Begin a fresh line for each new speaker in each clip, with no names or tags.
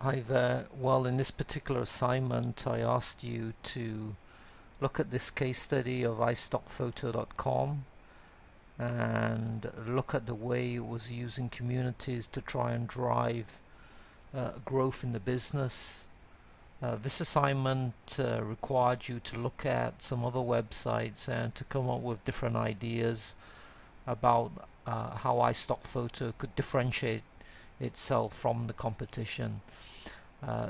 Hi there. Well, in this particular assignment, I asked you to look at this case study of istockphoto.com and look at the way it was using communities to try and drive growth in the business. This assignment required you to look at some other websites and to come up with different ideas about how iStockPhoto could differentiate itself from the competition.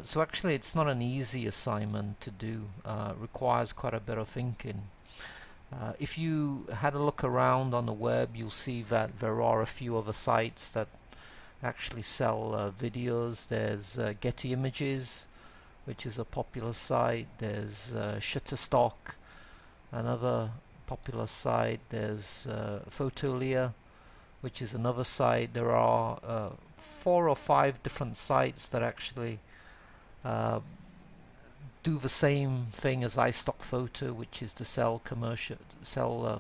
So actually it's not an easy assignment to do, requires quite a bit of thinking. If you had a look around on the web, you'll see that there are a few other sites that actually sell videos. There's Getty Images, which is a popular site. There's Shutterstock, another popular site. There's Photolia, which is another site. There are 4 or 5 different sites that actually uh, do the same thing as iStockPhoto, which is to sell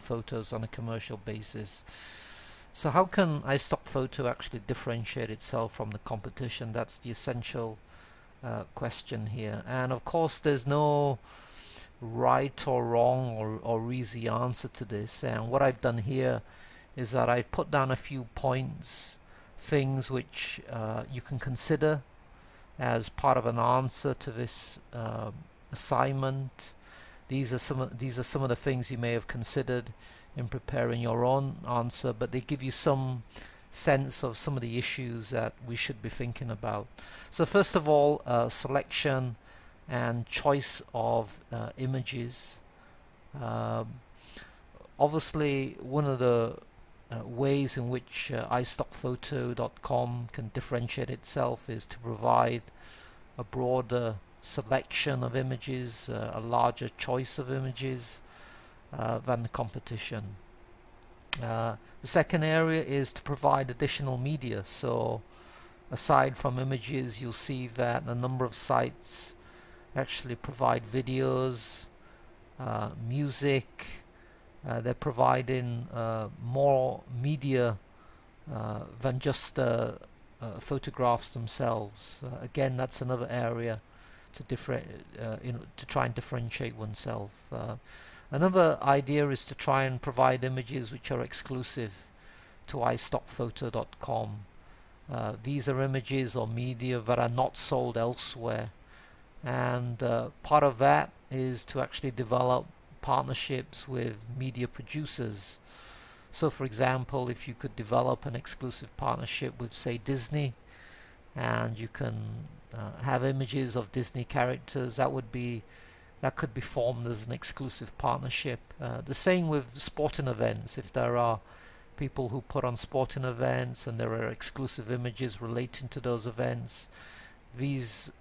photos on a commercial basis. So how can iStockPhoto actually differentiate itself from the competition? That's the essential question here. And of course, there's no right or wrong or easy answer to this. And what I've done here is that I've put down a few points, things which you can consider as part of an answer to this assignment. These are some of the things you may have considered in preparing your own answer, but they give you some sense of some of the issues that we should be thinking about. So first of all, selection and choice of images. Um, Obviously, one of the ways in which istockphoto.com can differentiate itself is to provide a broader selection of images, a larger choice of images than the competition. The second area is to provide additional media. So aside from images, you'll see that a number of sites actually provide videos, music. They're providing more media than just photographs themselves. Again, that's another area to to try and differentiate oneself. Another idea is to try and provide images which are exclusive to istockphoto.com. These are images or media that are not sold elsewhere, and part of that is to actually develop partnerships with media producers. So for example, if you could develop an exclusive partnership with, say, Disney, and you can have images of Disney characters, that could be formed as an exclusive partnership. The same with sporting events. If there are people who put on sporting events and there are exclusive images relating to those events, this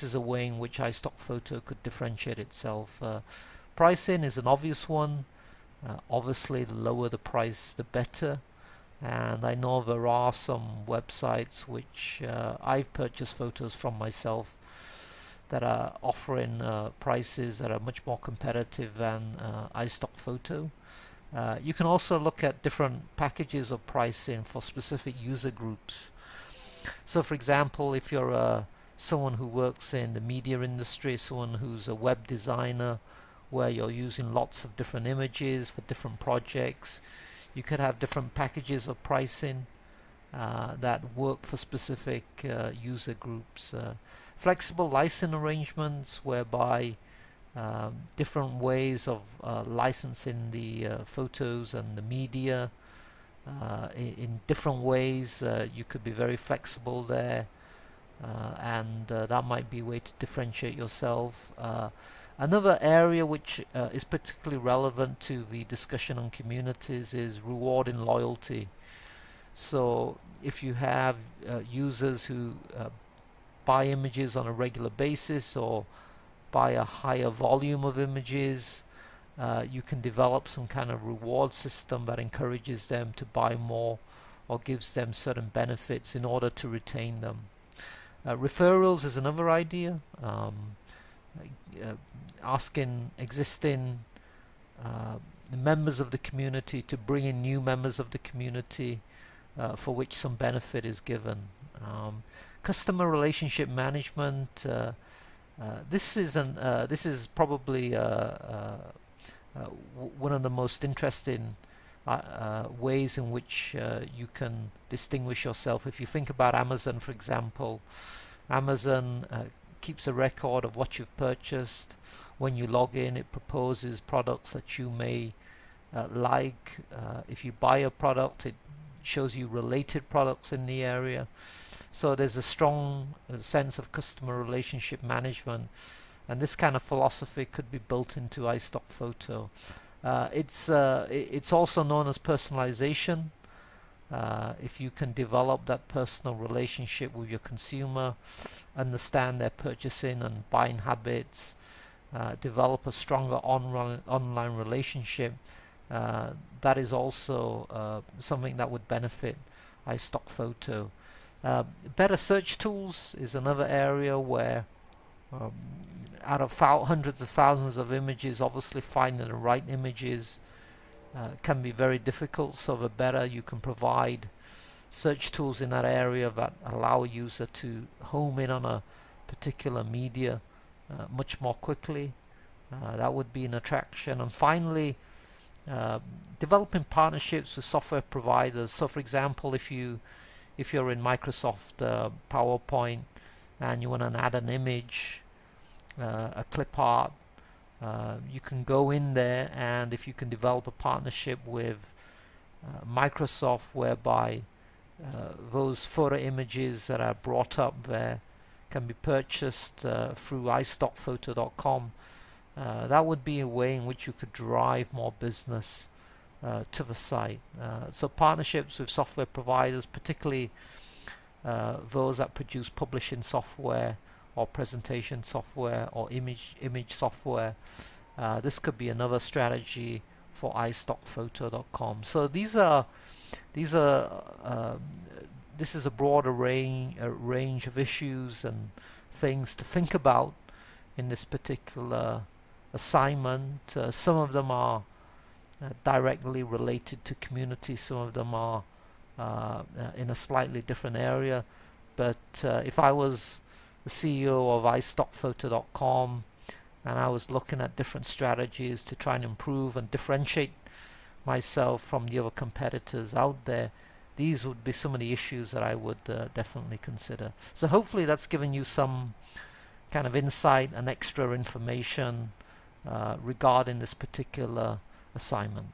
is a way in which iStockPhoto could differentiate itself. Pricing is an obvious one. Obviously, the lower the price, the better. And I know there are some websites which I've purchased photos from myself that are offering prices that are much more competitive than iStockPhoto. You can also look at different packages of pricing for specific user groups. So for example, if you're someone who works in the media industry, someone who's a web designer, where you're using lots of different images for different projects, you could have different packages of pricing that work for specific user groups. Flexible licensing arrangements whereby different ways of licensing the photos and the media in different ways. You could be very flexible there, and that might be a way to differentiate yourself. Another area which is particularly relevant to the discussion on communities is rewarding loyalty. So if you have users who buy images on a regular basis or buy a higher volume of images, you can develop some kind of reward system that encourages them to buy more or gives them certain benefits in order to retain them. Referrals is another idea. Asking existing members of the community to bring in new members of the community for which some benefit is given. Customer relationship management. This is probably one of the most interesting ways in which you can distinguish yourself. If you think about Amazon, for example, Amazon keeps a record of what you've purchased. When you log in, it proposes products that you may like. If you buy a product, it shows you related products in the area. So there's a strong sense of customer relationship management, and this kind of philosophy could be built into istockphoto. It's also known as personalization. If you can develop that personal relationship with your consumer, understand their purchasing and buying habits, develop a stronger online relationship, that is also something that would benefit istockphoto. Better search tools is another area where out of hundreds of thousands of images, obviously finding the right images can be very difficult. So the better you can provide search tools in that area that allow a user to home in on a particular media much more quickly, that would be an attraction. And finally, developing partnerships with software providers. So for example, if you're in Microsoft PowerPoint and you want to add an image, a clip art, you can go in there, and if you can develop a partnership with Microsoft whereby those photo images that are brought up there can be purchased through istockphoto.com, that would be a way in which you could drive more business to the site. So partnerships with software providers, particularly those that produce publishing software or presentation software or image software, this could be another strategy for istockphoto.com. So this is a broader range of issues and things to think about in this particular assignment. Some of them are directly related to community, some of them are in a slightly different area, but if I was the CEO of istockphoto.com and I was looking at different strategies to try and improve and differentiate myself from the other competitors out there, these would be some of the issues that I would definitely consider. So hopefully that's given you some kind of insight and extra information regarding this particular assignment.